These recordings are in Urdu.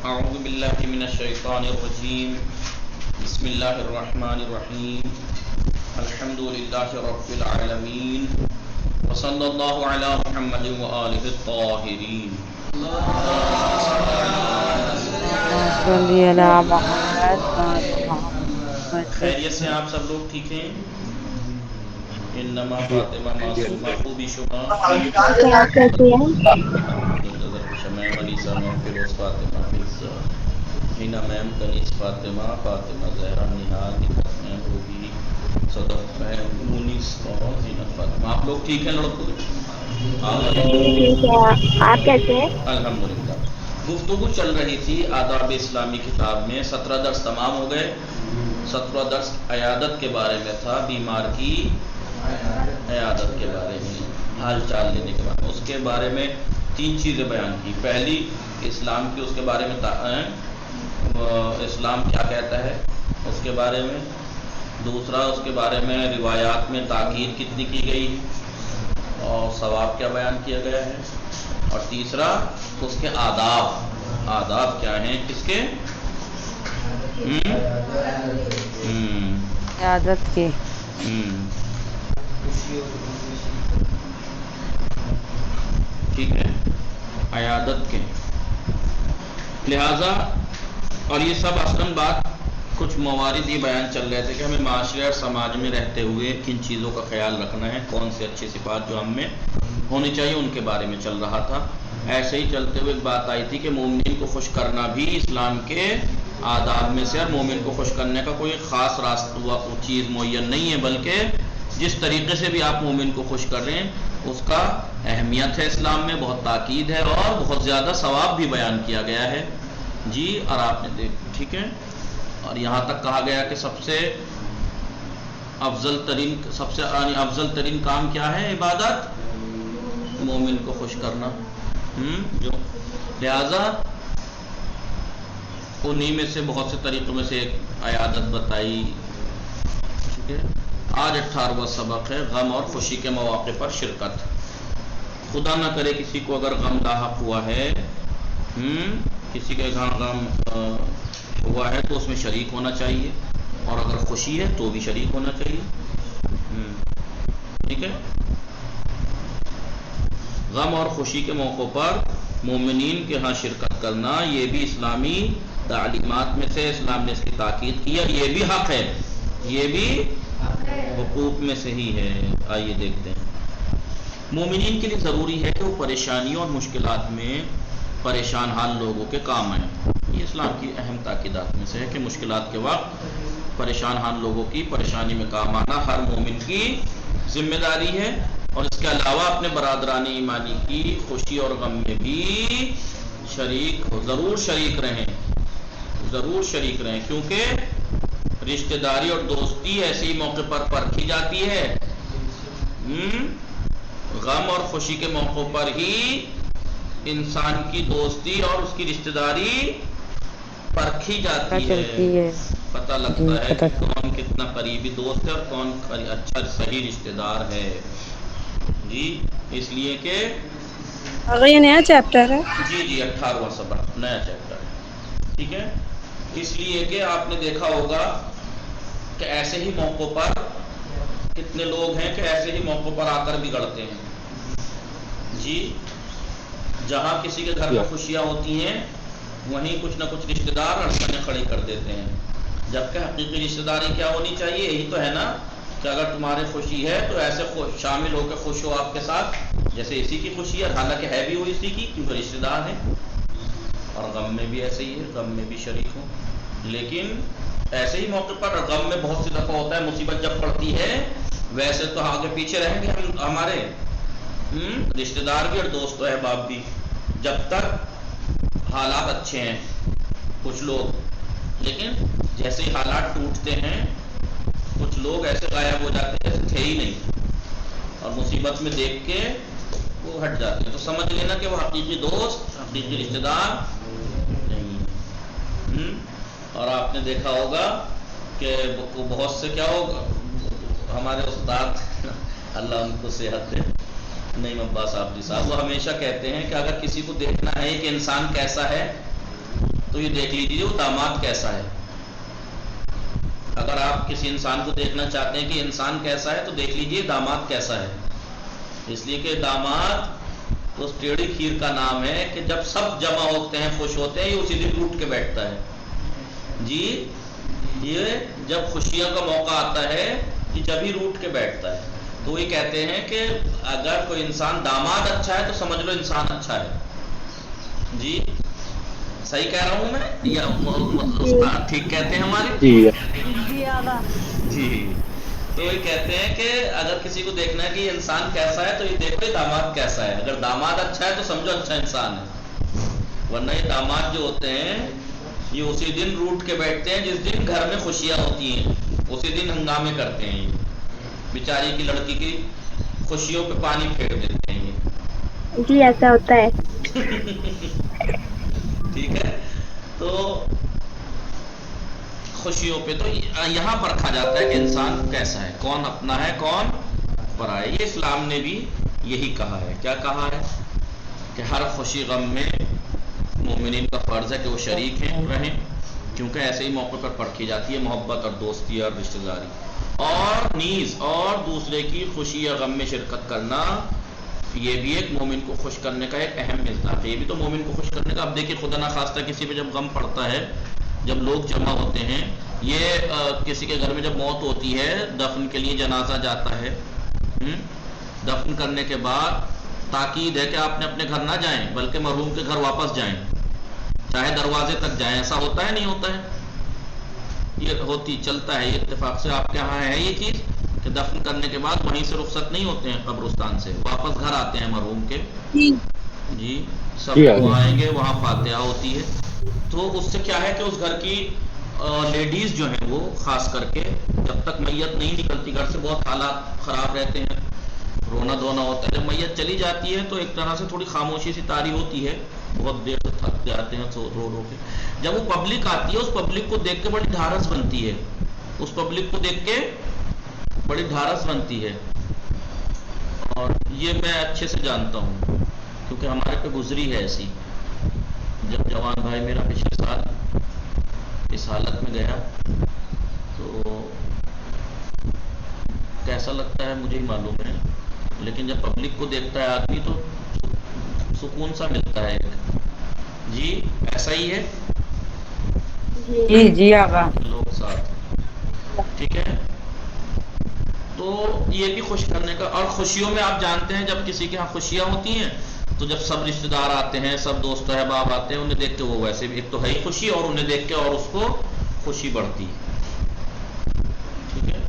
اعوذ باللہ من الشیطان الرجیم بسم اللہ الرحمن الرحیم الحمد للہ رب العالمین وصلی اللہ علی محمد وآلہ الطاہرین. خیریت سے آپ سب لوگ ٹھیک ہیں؟ انما فاطمہ معصومہ خوبی شما شمیم علیزہ میم فیروز فاطمہ فیضہ ہینا میم کنیز فاطمہ فاطمہ زہرا نہال نکھت میم روبی صدف میم مونیس اور زینت فاطمہ. آپ لوگ ٹھیک ہیں لڑکوں؟ آپ کیسے ہیں؟ الحمدللہ. گفتگو چل رہی تھی آداب اسلامی کتاب میں. 17 درس تمام ہو گئے. 17 درس عیادت کے بارے میں تھا، بیمار کی عیادت کے بارے میں، حال چال لینے کے بارے میں. اس کے بارے میں 3 چیزیں بیان کی. پہلی اسلام کی، اس کے بارے میں اسلام کیا کہتا ہے اس کے بارے میں. دوسرا اس کے بارے میں روایات میں تاکید کتنی کی گئی اور ثواب کیا بیان کیا گیا ہے. اور تیسرا اس کے آداب کیا ہیں کس کے عیادت کے. ٹھیک ہے، عیادت کے. لہذا اور یہ سب اصلاً بات کچھ موارد یہ بیان چل رہے تھے کہ ہمیں معاشرے اور سماج میں رہتے ہوئے کن چیزوں کا خیال رکھنا ہے، کون سی اچھی صفات جو ہم میں ہونی چاہیے ان کے بارے میں چل رہا تھا. ایسے ہی چلتے ہوئے ایک بات آئی تھی کہ مومن کو خوش کرنا بھی اسلام کے آداب میں سے، اور مومن کو خوش کرنے کا کوئی خاص راستہ ہوا چیز معین نہیں ہے، بلکہ جس طریقے سے بھی آپ مومن کو خوش کر رہے ہیں اس کا اہمیت ہے اسلام میں، بہت تاکید ہے اور بہت زیادہ ثواب بھی بیان کیا گیا ہے. جی اور آپ نے دیکھ ٹھیک ہے. اور یہاں تک کہا گیا کہ سب سے افضل ترین کام کیا ہے؟ عبادت، مومن کو خوش کرنا. لہذا انہی میں سے بہت سے طریقوں میں سے ایک عیادت بتائی. ٹھیک ہے. آج 18واں سبق ہے غم اور خوشی کے مواقع پر شرکت. خدا نہ کرے کسی کو اگر غم لاحق ہوا ہے، کسی کے غم ہوا ہے تو اس میں شریک ہونا چاہیے، اور اگر خوشی ہے تو بھی شریک ہونا چاہیے. ٹھیک ہے. غم اور خوشی کے موقع پر مومنین کے ہاں شرکت کرنا یہ بھی اسلامی تعلیمات میں سے، اسلام نے اس کی تاکید کی اور یہ بھی حق ہے، یہ بھی حقوق میں سے ہی ہے. آئیے دیکھتے ہیں. مومنین کے لیے ضروری ہے کہ وہ پریشانیوں اور مشکلات میں پریشان حال لوگوں کے کام آئیں. یہ اسلام کی اہم تاکیدات میں سے ہے کہ مشکلات کے وقت پریشان حال لوگوں کی پریشانی میں کام آنا ہر مومن کی ذمہ داری ہے. اور اس کے علاوہ اپنے برادران ایمانی کی خوشی اور غم میں بھی شریک ہو، ضرور شریک رہیں، کیونکہ رشتہ داری اور دوستی ایسے ہی موقع پر پرکھی جاتی ہے. غم اور خوشی کے موقع پر ہی انسان کی دوستی اور اس کی رشتہ داری پرکھی جاتی ہے، پتہ لگتا ہے کہ کون کتنا قریبی دوست ہے اور کون اچھا صحیح رشتہ دار ہے. جی اس لیے کہ یہ نیا چیپٹر ہے. جی 18واں سبق نیا چیپٹر ہے. ٹھیک ہے. اس لیے کہ آپ نے دیکھا ہوگا کہ ایسے ہی موقعوں پر کتنے لوگ ہیں کہ ایسے ہی موقعوں پر آ کر بگڑتے ہیں. جی جہاں کسی کے گھر میں خوشیاں ہوتی ہیں وہیں کچھ نہ کچھ رشتہ دار اڑچنیں کھڑی کر دیتے ہیں، جبکہ حقیقی رشتہ داری کیا ہونی چاہیے؟ یہی تو ہے نا کہ اگر تمہارے خوشی ہے تو ایسے شامل ہو کے خوش ہو آپ کے ساتھ جیسے اسی کی خوشی ہے، حالانکہ ہے بھی وہ اسی کی کیونکہ رشتہ دار ہیں. اور غم میں بھی ایسے ہی ہے، غم میں بھی شریک ہوں. لیکن ایسے ہی موقع پر غم میں بہت سی دفعہ ہوتا ہے مصیبت جب پڑتی ہے ویسے تو آگے پیچھے رہیں گے ہمارے رشتہ دار بھی اور دوست و احباب بھی، جب تک حالات اچھے ہیں کچھ لوگ. لیکن جیسے ہی حالات ٹوٹتے ہیں کچھ لوگ ایسے غائب ہو جاتے ہیں جیسے تھے ہی نہیں، اور مصیبت میں دیکھ کے وہ ہٹ جاتے ہیں. تو سمجھ لینا کہ وہ حقیقی دوست، حقیقی رشتہ دار نہیں. اور آپ نے دیکھا ہوگا کہ بہت سے کیا ہوگا، ہمارے استاد اللہ ان کو صحت دے، نعیم عباس آبدی صاحب، وہ ہمیشہ کہتے ہیں کہ اگر کسی کو دیکھنا ہے کہ انسان کیسا ہے تو تو یہ دیکھ لیجیے وہ داماد کیسا ہے. اگر آپ کسی انسان کو دیکھنا چاہتے ہیں کہ انسان کیسا ہے تو دیکھ لیجیے داماد کیسا ہے. اس لیے کہ داماد تو اس ٹیڑھی کھیر کا نام ہے کہ جب سب جمع ہوتے ہیں خوش ہوتے ہیں یہ اسی دن روٹ کے بیٹھتا ہے. جی یہ جب خوشیوں کا موقع آتا ہے کہ جب ہی روٹ کے بیٹھتا ہے. تو یہ کہتے ہیں کہ اگر کوئی انسان داماد اچھا ہے تو سمجھ لو انسان اچھا ہے. جی صحیح کہہ رہا ہوں میں یا استاد ٹھیک کہتے ہیں ہمارے؟ جی تو یہ کہتے ہیں کہ اگر کسی کو دیکھنا ہے کہ یہ انسان کیسا ہے تو یہ دیکھو یہ داماد کیسا ہے. اگر داماد اچھا ہے تو سمجھو اچھا انسان ہے. ورنہ یہ داماد جو ہوتے ہیں یہ اسی دن روٹ کے بیٹھتے ہیں جس دن گھر میں خوشیاں ہوتی ہیں, اسی دن ہنگامے کرتے ہیں. بیچاری کی لڑکی کی خوشیوں پہ پانی پھیر دیتے ہیں یہ. جی ایسا ہوتا ہے. ٹھیک ہے تو خوشیوں پہ تو یہاں پرکھا جاتا ہے کہ انسان کیسا ہے, کون اپنا ہے کون پرا ہے. یہ اسلام نے بھی یہی کہا ہے. کیا کہا ہے کہ ہر خوشی غم میں مومنین کا فرض ہے کہ وہ شریک رہیں, کیونکہ ایسے ہی موقع پر پرکھی جاتی ہے محبت اور دوستی اور رشتہ داری. اور نیز اور دوسرے کی خوشی یا غم میں شرکت کرنا یہ بھی ایک مومن کو خوش کرنے کا ایک اہم مزاج ہے. یہ بھی تو مومن کو خوش کرنے کا. اب دیکھیے خدا نخواستہ کسی پہ جب غم پڑتا ہے, جب لوگ جمع ہوتے ہیں, یہ کسی کے گھر میں جب موت ہوتی ہے دفن کے لیے جنازہ جاتا ہے, دفن کرنے کے بعد تاکید ہے کہ آپ نے اپنے گھر نہ جائیں بلکہ مرحوم کے گھر واپس جائیں, چاہے دروازے تک جائیں. ایسا ہوتا ہے نہیں ہوتا ہے؟ یہ ہوتی چلتا ہے یہ اتفاق سے. آپ کے یہاں ہے یہ چیز کہ دفن کرنے کے بعد وہیں سے رخصت نہیں ہوتے ہیں قبرستان سے, واپس گھر آتے ہیں مرحوم کے. جی سب وہ آئیں گے, وہاں فاتحہ ہوتی ہے. تو اس سے کیا ہے کہ اس گھر کی لیڈیز جو ہیں وہ خاص کر کے جب تک میت نہیں نکلتی گھر سے بہت حالات خراب رہتے ہیں, رونا دھونا ہوتا ہے. جب میت چلی جاتی ہے تو ایک طرح سے تھوڑی خاموشی سی طاری ہوتی ہے, بہت دیر سے تھک جاتے ہیں رو رو کے. جب وہ پبلک آتی ہے اس پبلک کو دیکھ کے بڑی ڈھارس بنتی ہے, اس پبلک کو دیکھ کے بڑی ڈھارس بنتی ہے. اور یہ میں اچھے سے جانتا ہوں کیونکہ ہمارے پہ گزری ہے ایسی. جب جوان بھائی میرا پچھلے سال اس حالت میں گیا تو کیسا لگتا ہے مجھے ہی معلوم ہے, لیکن جب پبلک کو دیکھتا ہے آدمی تو سکون سا ملتا ہے. جی ایسا ہی ہے. جی آقا. لوگ ساتھ ٹھیک ہے. تو یہ بھی خوش کرنے کا. اور خوشیوں میں آپ جانتے ہیں جب کسی کے ہاں خوشیاں ہوتی ہیں تو جب سب رشتہ دار آتے ہیں, سب دوست احباب آتے ہیں, انہیں دیکھ کے وہ ویسے بھی ایک تو ہے ہی خوشی, اور انہیں دیکھ کے اور اس کو خوشی بڑھتی ہے. ٹھیک ہے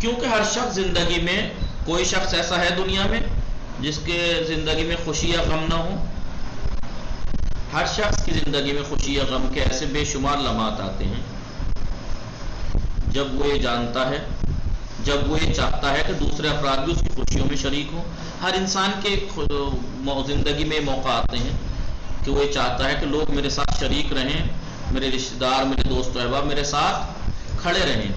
کیونکہ ہر شخص زندگی میں, کوئی شخص ایسا ہے دنیا میں جس کے زندگی میں خوشی یا غم نہ ہو. ہر شخص کی زندگی میں خوشی یا غم کے ایسے بے شمار لمحات آتے ہیں جب وہ یہ جانتا ہے, جب وہ یہ چاہتا ہے کہ دوسرے افراد بھی اس کی خوشیوں میں شریک ہوں. ہر انسان کے زندگی میں موقع آتے ہیں کہ وہ یہ چاہتا ہے کہ لوگ میرے ساتھ شریک رہیں, میرے رشتہ دار, میرے دوست و احباب میرے ساتھ کھڑے رہیں.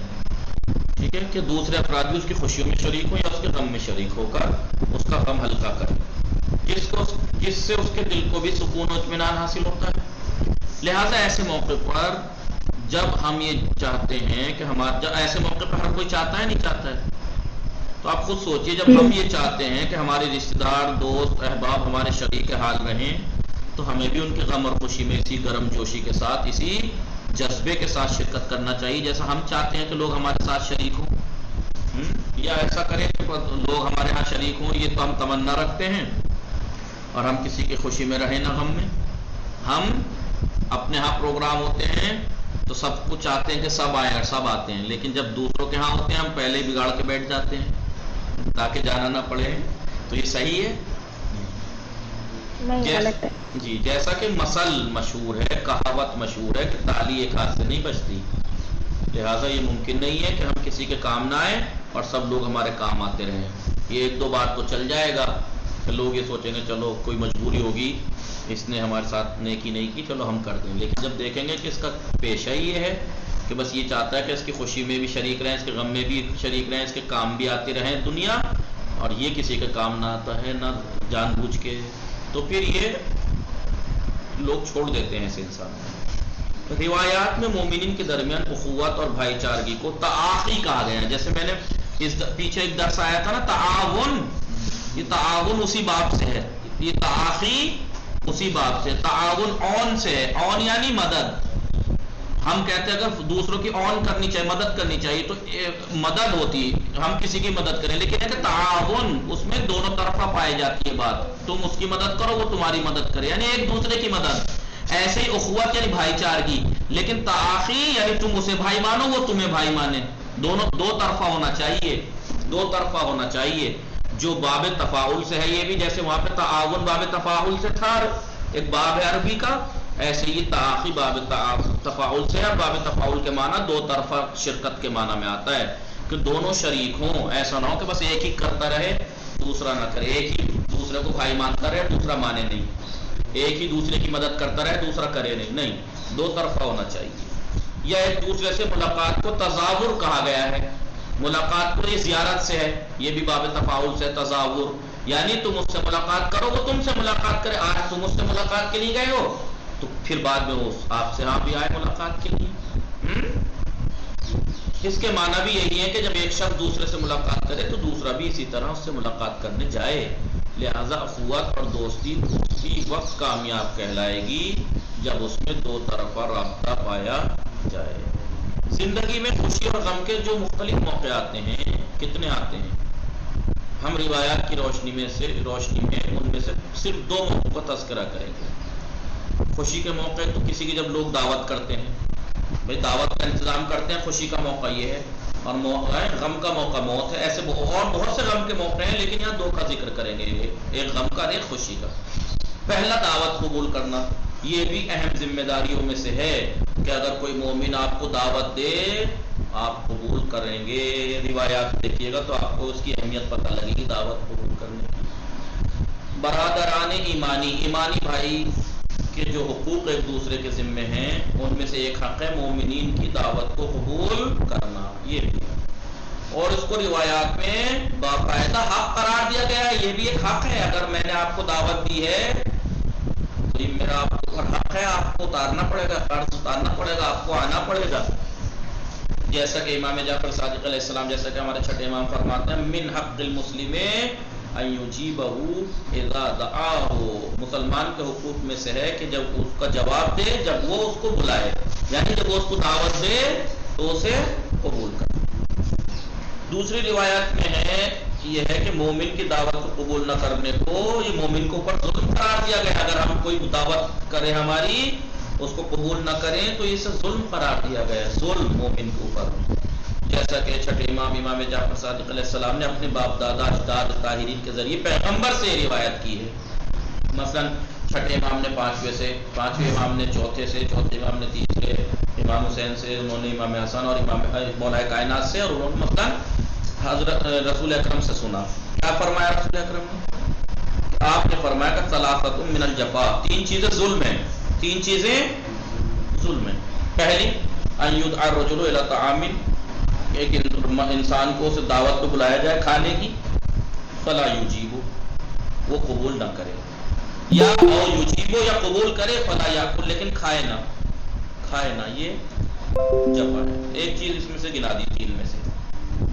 ٹھیک ہے کہ دوسرے افراد بھی اس کی خوشیوں میں شریک ہوں یا اس کے غم میں شریک ہو کر اس کا غم ہلکا کریں, جس سے اس کے دل کو بھی سکون و اطمینان حاصل ہوتا ہے. لہٰذا ایسے موقع پر جب ہم یہ چاہتے ہیں کہ ایسے موقع پر ہر کوئی چاہتا ہے نہیں چاہتا ہے, تو آپ خود سوچئے جب ہم یہ چاہتے ہیں کہ ہمارے رشتہ دار, دوست, احباب ہمارے شریک حال رہیں تو ہمیں بھی ان کے غم اور خوشی میں اسی گرم جوشی کے ساتھ, اسی جذبے کے ساتھ شرکت کرنا چاہیے جیسا ہم چاہتے ہیں کہ لوگ ہمارے ساتھ شریک ہوں. یا ایسا کریں کہ لوگ ہمارے ہاں شریک ہوں, یہ تو ہم تمنا رکھتے ہیں اور ہم کسی کی خوشی میں رہیں نہ غم میں. ہم اپنے ہاں پروگرام ہوتے ہیں تو سب کو چاہتے ہیں کہ سب آئیں اور سب آتے ہیں, لیکن جب دوسروں کے ہاں ہوتے ہیں ہم پہلے ہی بگاڑ کے بیٹھ جاتے ہیں تاکہ جانا نہ پڑے. تو یہ صحیح ہے جی. جیسا کہ مثل مشہور ہے, کہاوت مشہور ہے کہ تالی ایک ہاتھ سے نہیں بجتی, لہٰذا یہ ممکن نہیں ہے کہ ہم کسی کے کام نہ آئیں اور سب لوگ ہمارے کام آتے رہیں. یہ ایک دو بار تو چل جائے گا کہ لوگ یہ سوچیں گے چلو کوئی مجبوری ہوگی, اس نے ہمارے ساتھ نیکی نہیں کی, چلو ہم کر دیں. لیکن جب دیکھیں گے کہ اس کا پیشہ ہی یہ ہے کہ بس یہ چاہتا ہے کہ اس کی خوشی میں بھی شریک رہیں, اس کے غم میں بھی شریک رہیں, اس کے کام بھی آتے رہیں دنیا, اور یہ کسی کے کام نہ آتا ہے نہ جان بوجھ کے, تو پھر یہ لوگ چھوڑ دیتے ہیں اس انسان کو. روایات میں مومنین کے درمیان اخوت اور بھائی چارگی کو تعاقی کہا گیا ہے. جیسے میں نے اس پیچھے ایک درس آیا تھا نا تعاون، یہ تعاون اسی باب سے ہے، یہ تعاقی اسی باب سے. تعاون اون سے ہے، اون یعنی مدد. ہم کہتے ہیں اگر دوسروں کی اون کرنی چاہیے، مدد کرنی چاہیے تو مدد ہوتی، ہم کسی کی مدد کریں. لیکن ہے کہ تعاون اس میں دونوں طرفہ پائی جاتی ہے بات، تم اس کی مدد کرو وہ تمہاری مدد کرے، یعنی ایک دوسرے کی مدد. ایسے ہی اخوت یعنی بھائی چارگی. لیکن تعاقی یعنی تم اسے بھائی مانو وہ تمہیں بھائی مانے. دونوں دو طرفہ ہونا چاہیے، دو طرفہ ہونا چاہیے. جو باب تفاعل سے ہے یہ بھی، جیسے وہاں پہ تعاون باب تفاعل سے تھا ایک باب ہے عربی کا، ایسے ہی تعاقی باب تفاعل سے ہے. باب تفاعل کے معنی دو طرفہ شرکت کے معنی میں آتا ہے کہ دونوں شریک ہوں. ایسا نہ ہو کہ بس ایک ہی کرتا رہے دوسرا نہ کرے، ایک ہی دوسرے کو بھائی مانتا رہے دوسرا مانے نہیں، ایک ہی دوسرے کی مدد کرتا رہے دوسرا کرے نہیں. دو طرفہ ہونا چاہیے. یا ایک دوسرے سے ملاقات کو تزاور کہا گیا ہے. ملاقات کو یہ زیارت سے ہے، یہ بھی باب تفاعل سے. تزاور یعنی تم اس سے ملاقات کرو وہ تم سے ملاقات کرے. آج تم اس سے ملاقات کے لیے گئے ہو تو پھر بعد میں وہ آپ سے ہاں بھی آئے ملاقات کے لیے. اس کے معنی بھی یہی ہے کہ جب ایک شخص دوسرے سے ملاقات کرے تو دوسرا بھی اسی طرح اس سے ملاقات کرنے جائے. لہذا اخوت اور دوستی اسی وقت کامیاب کہلائے گی جب اس میں دو طرفہ رابطہ پایا جائے. زندگی میں خوشی اور غم کے جو مختلف موقع آتے ہیں، کتنے آتے ہیں، ہم روایات کی روشنی میں ان میں سے صرف دو موقعوں کا تذکرہ کریں گے. خوشی کے موقع تو کسی کی جب لوگ دعوت کرتے ہیں، بھائی دعوت کا انتظام کرتے ہیں، خوشی کا موقع یہ ہے، اور موقع ہے غم کا موقع موت ہے. ایسے اور بہت سے غم کے موقع ہیں لیکن یہاں دو کا ذکر کریں گے، ایک غم کا اور ایک خوشی کا. پہلا دعوت قبول کرنا، یہ بھی اہم ذمہ داریوں میں سے ہے کہ اگر کوئی مومن آپ کو دعوت دے آپ قبول کریں گے. روایات دیکھیے گا تو آپ کو اس کی اہمیت پتہ لگے گی دعوت قبول کرنے کی. برادران ایمانی بھائی کے جو حقوق ایک دوسرے کے ذمے ہیں ان میں سے ایک حق ہے مومنین کی دعوت کو قبول کرنا. یہ بھی ہے اور اس کو روایات میں باقاعدہ حق قرار دیا گیا ہے. یہ بھی ایک حق ہے. اگر میں نے آپ کو دعوت دی ہے تو یہ میرا آپ کو حق ہے، آپ کو اتارنا پڑے گا، قرض اتارنا پڑے گا، آپ کو آنا پڑے گا. جیسا کہ امام جعفر صادق علیہ السلام، جیسا کہ ہمارے چھٹے امام فرماتے ہیں من حق المسلم ان یجیبہ اذا دعاہ. مسلمان کے حقوق میں سے ہے کہ جب اس کا جواب دے جب وہ اس کو بلائے، یعنی جب وہ اس کو دعوت دے تو اسے قبول کرے. دوسری روایت میں ہے یہ ہے کہ مومن کی دعوت کو قبول نہ کرنے کو یہ مومن کو اوپر ظلم قرار دیا گیا. اگر ہم کوئی دعوت کرے ہماری اس کو قبول نہ کریں تو اسے ظلم قرار دیا گیا ہے، ظلم مومن کے اوپر. جیسا کہ چھٹے امام جعفر صادق علیہ السلام نے اپنے باپ دادا اجداد طاہرین کے ذریعے پیغمبر سے روایت کی ہے. مثلا چھٹے امام نے پانچویں امام نے چوتھے سے، چوتھے امام نے تیسرے، امام حسین سے، انہوں نے امام حسن اور امام مولا کائنات سے، اور انہوں نے مثلا حضرت رسول اکرم سے سنا. کیا فرمایا رسول اکرم نے؟ آپ نے فرمایا کہ ثلاثۃ من الجفا، تین چیزیں ظلم ہیں، تین چیزیں ظلم ہیں. پہلی ان یدعى الرجل الى طعام، ایک انسان کو اسے دعوت کو بلایا جائے کھانے کی، فلا یجیب، وہ قبول نہ کرے، یا او یجیب یا قبول کرے، فلا یاکل، لیکن کھائے نہ، یہ جفا ہے. ایک چیز اس میں سے گنا دی، تین میں سے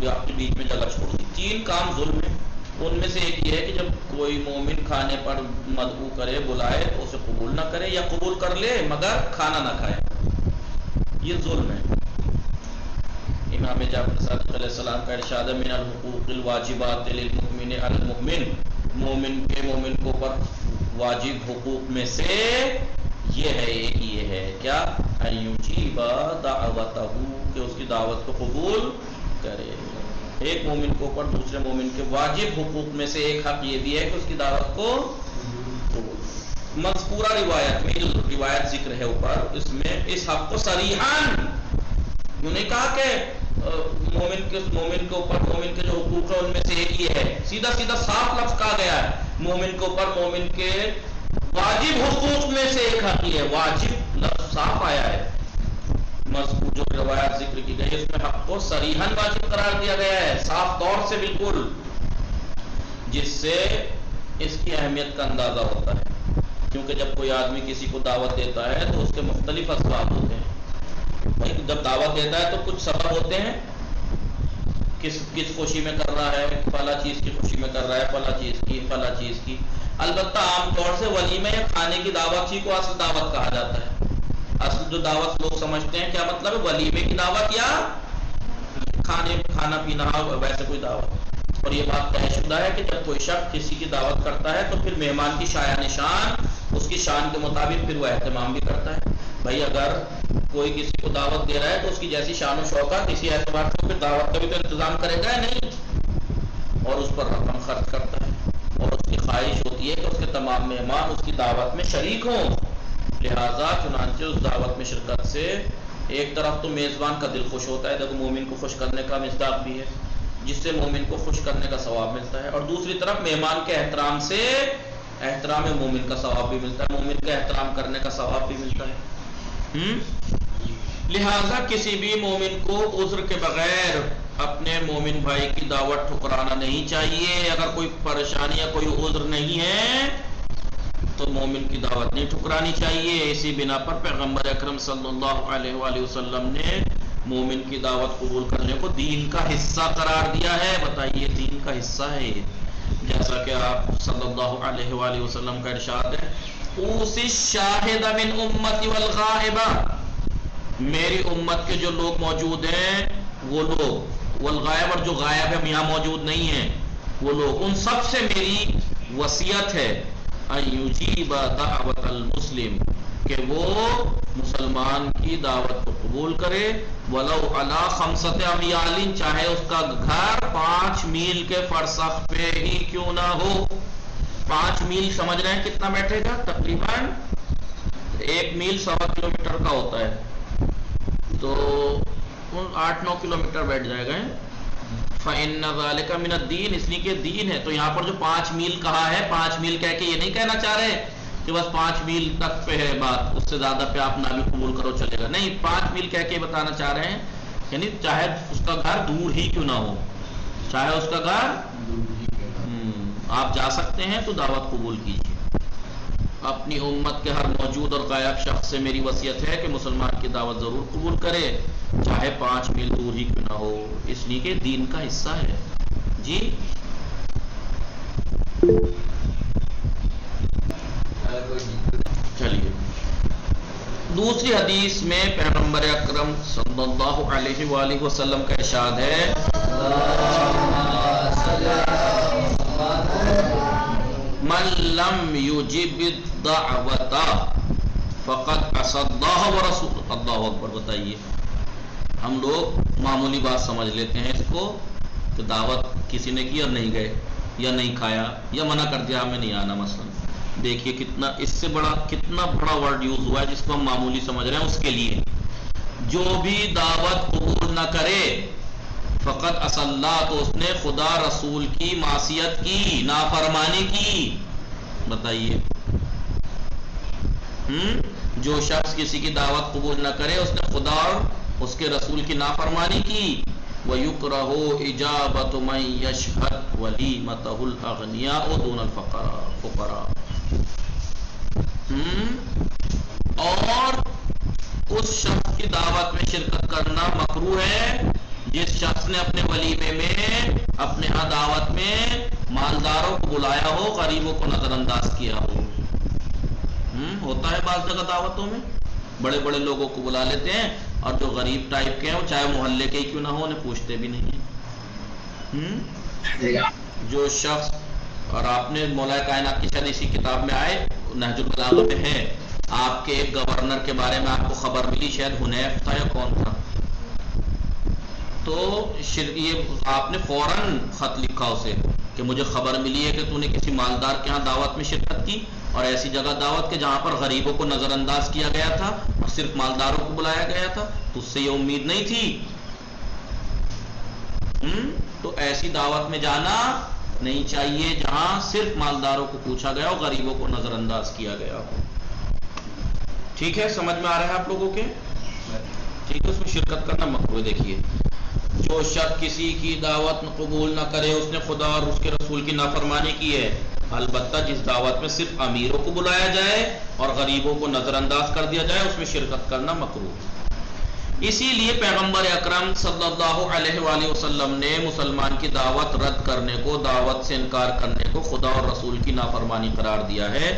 آپ کے بیچ میں جگہ چھوڑ دی. تین کام ظلم ہے. ان میں سے ایک یہ ہے کہ جب کوئی مومن کھانے پر مدعو کرے، بلائے تو اسے قبول نہ کرے، یا قبول کر لے مگر کھانا نہ کھائے، یہ ظلم ہے. امام جعفر صادق علیہ السلام کا ارشاد ہے من الحقوق الواجبات للمؤمن علی المؤمن، مومن کو پر واجب حقوق میں سے یہ ہے، ایک یہ ہے کیا، ان یجیب دعوتہ، کہ اس کی دعوت کو قبول کرے. ایک مومن کو اوپر دوسرے مومن کے واجب حقوق میں سے ایک حق یہ بھی ہے کہ اس کی دعوت کو قبول. مذکورہ روایت میں، جو روایت ذکر ہے اوپر، اس میں اس حق کو صریحاً انہوں نے کہا کہ مومن کے اوپر مومن کے جو حقوق ہیں ان میں سے ایک یہ ہے، سیدھا صاف لفظ کہا گیا ہے مومن کے اوپر مومن کے واجب حقوق میں سے ایک حق یہ ہے. واجب لفظ صاف آیا ہے. مذکور جو روایات ذکر کی گئی اس میں حق کو صریحاً واجب قرار دیا گیا ہے، صاف طور سے بالکل، جس سے اس کی اہمیت کا اندازہ ہوتا ہے. کیونکہ جب کوئی آدمی کسی کو دعوت دیتا ہے تو اس کے مختلف اسباب ہوتے ہیں. بھائی جب دعوت دیتا ہے تو کچھ سبب ہوتے ہیں، کس خوشی میں کر رہا ہے، فلاں چیز کی خوشی میں کر رہا ہے، فلاں چیز کی. البتہ عام طور سے ولیمہ یا کھانے کی دعوت ہی کو اصل دعوت کہا جاتا ہے. اصل جو دعوت لوگ سمجھتے ہیں کیا مطلب ہے، ولیمے کی دعوت یا کھانا پینا ویسے کوئی دعوت. اور یہ بات طے شدہ ہے کہ جب کوئی شخص کسی کی دعوت کرتا ہے تو پھر مہمان کی شایہ نشان اس کی شان کے مطابق پھر وہ اہتمام بھی کرتا ہے. بھائی اگر کوئی کسی کو دعوت دے رہا ہے تو اس کی جیسی شان و شوکت کسی اعتبار سے پھر دعوت کا بھی تو انتظام کرے گا نہیں، اور اس پر رقم خرچ کرتا ہے، اور اس کی خواہش ہوتی ہے کہ اس کے تمام مہمان اس کی دعوت میں شریک ہوں. لہٰذا چنانچہ اس دعوت میں شرکت سے ایک طرف تو میزبان کا دل خوش ہوتا ہے، دیکھو مومن کو خوش کرنے کا مصداق بھی ہے جس سے مومن کو خوش کرنے کا ثواب ملتا ہے، اور دوسری طرف مہمان کے احترام سے احترام مومن کا ثواب بھی ملتا ہے، مومن کا احترام کرنے کا ثواب بھی ملتا ہے. لہٰذا کسی بھی مومن کو عذر کے بغیر اپنے مومن بھائی کی دعوت ٹھکرانا نہیں چاہیے. اگر کوئی پریشانی یا کوئی عذر نہیں ہے تو مومن کی دعوت نہیں ٹھکرانی چاہیے. اسی بنا پر پیغمبر اکرم صلی اللہ علیہ وآلہ وسلم نے مومن کی دعوت قبول کرنے کو دین کا حصہ قرار دیا ہے. بتائیے دین کا حصہ ہے یہ، جیسا کہ آپ صلی اللہ علیہ وآلہ وسلم کا ارشاد ہے، اوصی الشاہد من امتی والغائب، میری امت کے جو لوگ موجود ہیں وہ لوگ، والغائب اور جو غائب ہے یہاں موجود نہیں ہیں وہ لوگ، ان سب سے میری وصیت ہے ان یجیب دعوت المسلم، کہ وہ مسلمان کی دعوت کو قبول کرے، ولو علی خمسۃ امیال، چاہے اس کا گھر 5 میل کے فرسخ پہ ہی کیوں نہ ہو. 5 میل سمجھ رہے ہیں کتنا بیٹھے گا؟ تقریباً 1 میل 1.25 کلومیٹر کا ہوتا ہے، تو 8-9 کلومیٹر بیٹھ جائے گا. فَإِنَّ ذَلِكَ مِنَ الدِّينِ، اس لیے کہ دین ہے. تو یہاں پر جو 5 میل کہا ہے، 5 میل کہہ کے یہ نہیں کہنا چاہ رہے کہ بس 5 میل تک پہ ہے بات، اس سے زیادہ پہ آپ نہ بھی قبول کرو چلے گا، نہیں. 5 میل کہہ کے بتانا چاہ رہے ہیں یعنی چاہے اس کا گھر دور ہی کیوں نہ ہو، چاہے اس کا گھر آپ جا سکتے ہیں تو دعوت قبول کیجیے. اپنی امت کے ہر موجود اور غائب شخص سے میری وصیت ہے کہ مسلمان کی دعوت ضرور قبول کرے، چاہے 5 میل دور ہی کیوں نہ ہو، اس لیے کہ دین کا حصہ ہے. جی چلیے دوسری حدیث میں پیغمبر اکرم صلی اللہ علیہ وآلہ وسلم کا ارشاد ہے، من لم یجب الدعوۃ فقد عصى اللہ ورسولہ. اللہ اکبر. بتائیے ہم لوگ معمولی بات سمجھ لیتے ہیں اس کو کہ دعوت کسی نے کی اور نہیں گئے یا نہیں کھایا یا منع کر دیا ہمیں نہیں آنا. مثلا دیکھیے کتنا اس سے کتنا بڑا ورڈ یوز ہوا ہے جس کو ہم معمولی سمجھ رہے ہیں. اس کے لیے جو بھی دعوت قبول نہ کرے فقط اصلہ، تو اس نے خدا رسول کی معصیت کی، نافرمانی کی. بتائیے جو شخص کسی کی دعوت قبول نہ کرے اس نے خدا اور اس کے رسول کی نافرمانی کی. وَيُكْرَهُ إِجَابَةُ مَنْ يَشْهَدْ وَلِيمَتَهُ الْأَغْنِيَاءُ دُونَ الْفُقَرَاءِ. اور اس شخص کی دعوت میں شرکت کرنا مکروہ ہے جس شخص نے اپنے ولیمے میں، اپنے ہاں دعوت میں مالداروں کو بلایا ہو، غریبوں کو نظر انداز کیا ہو. ہوتا ہے بعض جگہ دعوتوں میں بڑے بڑے لوگوں کو بلا لیتے ہیں اور جو غریب ٹائپ کے ہیں وہ چاہے محلے کے ہی کیوں نہ ہو انہیں پوچھتے بھی نہیں ہیں. جو شخص، اور آپ نے مولا کائنات کی شاید اسی کتاب میں آئے نہج البلاغہ میں ہے، آپ کے ایک گورنر کے بارے میں آپ کو خبر ملی، شاید حنیف تھا یا کون تھا، تو یہ آپ نے فوراً خط لکھا اسے کہ مجھے خبر ملی ہے کہ تو نے کسی مالدار کے ہاں دعوت میں شرکت کی اور ایسی جگہ دعوت کے جہاں پر غریبوں کو نظر انداز کیا گیا تھا اور صرف مالداروں کو بلایا گیا تھا، تو اس سے یہ امید نہیں تھی. تو ایسی دعوت میں جانا نہیں چاہیے جہاں صرف مالداروں کو پوچھا گیا ہو، غریبوں کو نظر انداز کیا گیا ہو. ٹھیک ہے، سمجھ میں آ رہا ہے آپ لوگوں کے؟ ٹھیک ہے، اس میں شرکت کرنا مکروہ. دیکھیے جو شخص کسی کی دعوت قبول نہ کرے اس نے خدا اور اس کے رسول کی نافرمانی کی ہے. البتہ جس دعوت میں صرف امیروں کو بلایا جائے اور غریبوں کو نظر انداز کر دیا جائے اس میں شرکت کرنا مکروہ ہے۔ اسی لیے پیغمبر اکرم صلی اللہ علیہ وآلہ وسلم نے مسلمان کی دعوت رد کرنے کو، دعوت سے انکار کرنے کو خدا اور رسول کی نافرمانی قرار دیا ہے،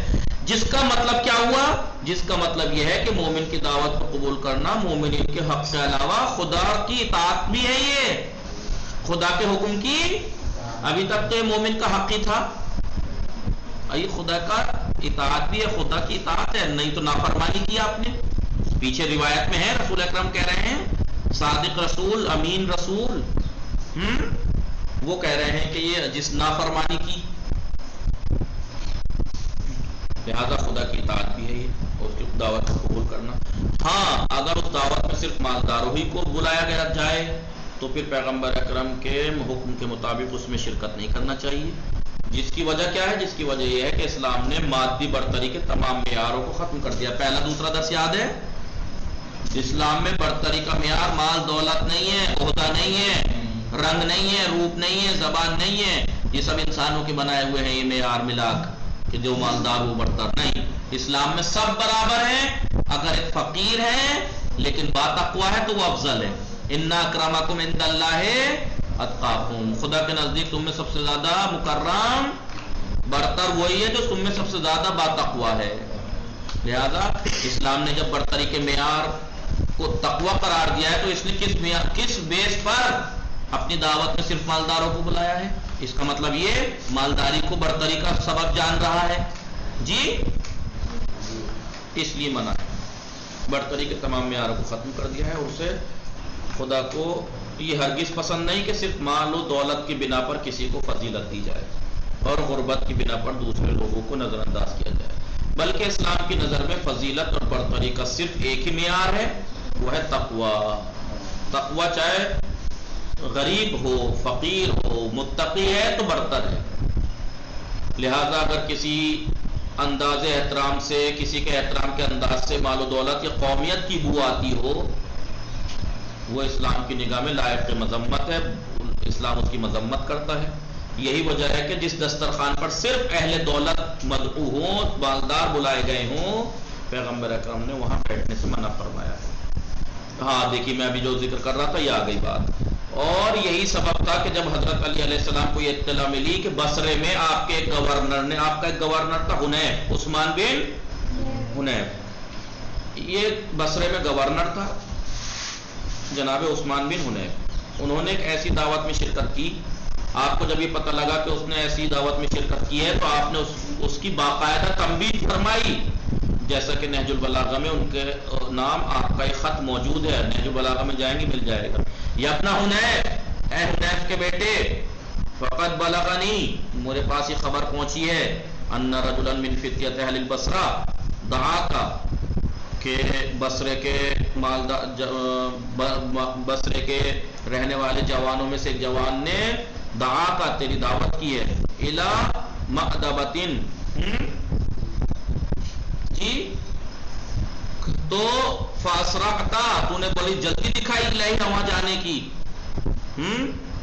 جس کا مطلب کیا ہوا؟ جس کا مطلب یہ ہے کہ مومن کی دعوت کو قبول کرنا مومنین کے حق کے علاوہ خدا کی اطاعت بھی ہے، یہ خدا کے حکم کی ابھی تک تو یہ مومن کا حق ہی تھا، یہ خدا کا اطاعت بھی ہے، خدا کی اطاعت ہے، نہیں تو نافرمانی کی آپ نے۔ پیچھے روایت میں ہے رسول اکرم کہہ رہے ہیں، صادق رسول، امین رسول، وہ کہہ رہے ہیں کہ یہ جس نافرمانی کی، لہذا خدا کی اطاعت بھی ہے یہ، اور اس کی دعوت کو قبول کرنا۔ ہاں اگر اس دعوت میں صرف مالداروں ہی کو بلایا گیا جائے تو پھر پیغمبر اکرم کے حکم کے مطابق اس میں شرکت نہیں کرنا چاہیے، جس کی وجہ کیا ہے؟ جس کی وجہ یہ ہے کہ اسلام نے مادی برتری کے تمام معیاروں کو ختم کر دیا۔ پہلا دوسرا درس یاد ہے؟ اسلام میں برتری کا معیار مال دولت نہیں ہے، عہدہ نہیں ہے، رنگ نہیں ہے، روپ نہیں ہے، زبان نہیں ہے، یہ سب انسانوں کے بنائے ہوئے ہیں یہ معیار ملا کہ جو مالدار وہ برتر نہیں۔ اسلام میں سب برابر ہیں، اگر ایک فقیر ہے لیکن باتقوا ہے تو وہ افضل ہے۔ ان اکرمکم عند اللہ اتقاکم، خدا کے نزدیک تم میں سب سے زیادہ مکرم برتر وہی ہے جو تم میں سب سے زیادہ باتقوا ہے۔ لہذا اسلام نے جب برتری کے معیار کو تقوی قرار دیا ہے تو اس نے کس بیس پر اپنی دعوت میں صرف مالداروں کو بلایا ہے؟ اس کا مطلب یہ مالداری کو برتری کا سبب جان رہا ہے جی، اس لیے منع ہے، برتری کے تمام معیاروں کو ختم کر دیا ہے، اور اسے خدا کو یہ ہرگز پسند نہیں کہ صرف مال و دولت کی بنا پر کسی کو فضیلت دی جائے اور غربت کی بنا پر دوسرے لوگوں کو نظر انداز کیا جائے، بلکہ اسلام کی نظر میں فضیلت اور برتری کا صرف ایک ہی معیار ہے، وہ ہے تقوی۔ تقوی چاہے غریب ہو، فقیر ہو، متقی ہے تو برتر ہے۔ لہذا اگر کسی انداز احترام سے، کسی کے احترام کے انداز سے مال و دولت یا قومیت کی بو آتی ہو، وہ اسلام کی نگاہ میں لائق مذمت ہے، اسلام اس کی مذمت کرتا ہے۔ یہی وجہ ہے کہ جس دسترخوان پر صرف اہل دولت مدعو ہوں، مالدار بلائے گئے ہوں، پیغمبر اکرم نے وہاں بیٹھنے سے منع فرمایا ہے۔ ہاں دیکھیے میں ابھی جو ذکر کر رہا تھا یہ آ گئی بات، اور یہی سبب تھا کہ جب حضرت علی علیہ السلام کو یہ اطلاع ملی کہ بصرے میں آپ کے گورنر نے، آپ کا ایک گورنر تھا حنیف، عثمان بن حنیف، یہ بصرے میں گورنر تھا جناب عثمان بن حنیف، انہوں نے ایک ایسی دعوت میں شرکت کی، آپ کو جب یہ پتہ لگا کہ اس نے ایسی دعوت میں شرکت کی ہے تو آپ نے اس کی باقاعدہ تنبیہ فرمائی، جیسا کہ نہج البلاغہ میں ان کے نام آپ کا ایک خط موجود ہے، نہج البلاغہ میں جائیں گے مل جائے گا۔ یا اپنا حنیف، اے حنیف کے بیٹے، فقط بلغنی، میرے پاس یہ خبر پہنچی ہے، ان رجلا من فتیۃ اہل البصرہ دعاکا، کہ بصرے کے بصرے کے رہنے والے جوانوں میں سے ایک جوان نے دعا کا، تیری دعوت کی ہے، الی مأدبۃ، جی تو فاسرعتا، تو نے بڑی جلدی دکھائی الہی وہاں جانے کی،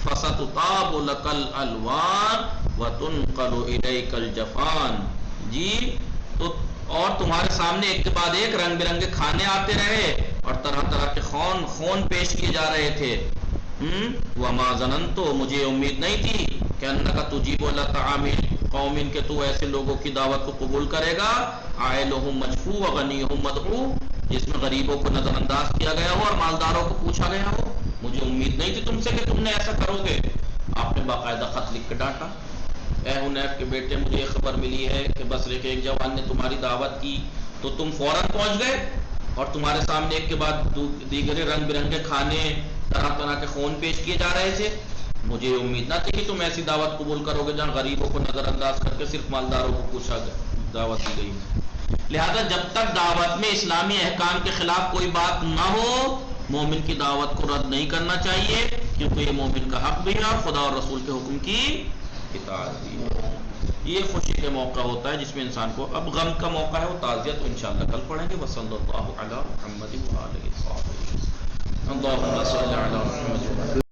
فستطاب لک الالوان وتنقل الیک الجفان، جی تو اور تمہارے سامنے ایک کے بعد ایک رنگ برنگے کھانے آتے رہے اور طرح طرح کے خون پیش کیے جا رہے تھے۔ وما ظننت، مجھے امید نہیں تھی کہ انک تجیب لطعام قوم، کہ تو ایسے لوگوں کی دعوت کو قبول کرے گا، عائلہم مجفو وغنیہم مدعو، جس میں غریبوں کو نظر انداز کیا گیا ہو اور مالداروں کو پوچھا گیا ہو، مجھے امید نہیں تھی تم سے کہ تم نے ایسا کرو گے۔ آپ نے باقاعدہ خط لکھ کے ڈانٹا، اے حنیف کے بیٹے، مجھے یہ خبر ملی ہے کہ بصرے کے ایک جوان نے تمہاری دعوت کی تو تم فوراً پہنچ گئے اور تمہارے سامنے ایک کے بعد دیگرے رنگ برنگے کھانے، طرح طرح کے خون پیش کیے جا رہے تھے، مجھے امید نہ تھی کہ تم ایسی دعوت قبول کرو گے جہاں غریبوں کو نظر انداز کر کے صرف مالداروں کو پوچھا دعوت دی گئی۔ لہذا جب تک دعوت میں اسلامی احکام کے خلاف کوئی بات نہ ہو، مومن کی دعوت کو رد نہیں کرنا چاہیے، کیونکہ یہ مومن کا حق بھی ہے اور خدا اور رسول کے حکم کی اطاعت بھی ہے۔ یہ خوشی کا موقع ہوتا ہے جس میں انسان کو، اب غم کا موقع ہے وہ تعزیت تو انشاءاللہ کل پڑھیں گے۔ وصلی اللہ علی محمد وآلہ وصحبہ، اللہم صل علی محمد۔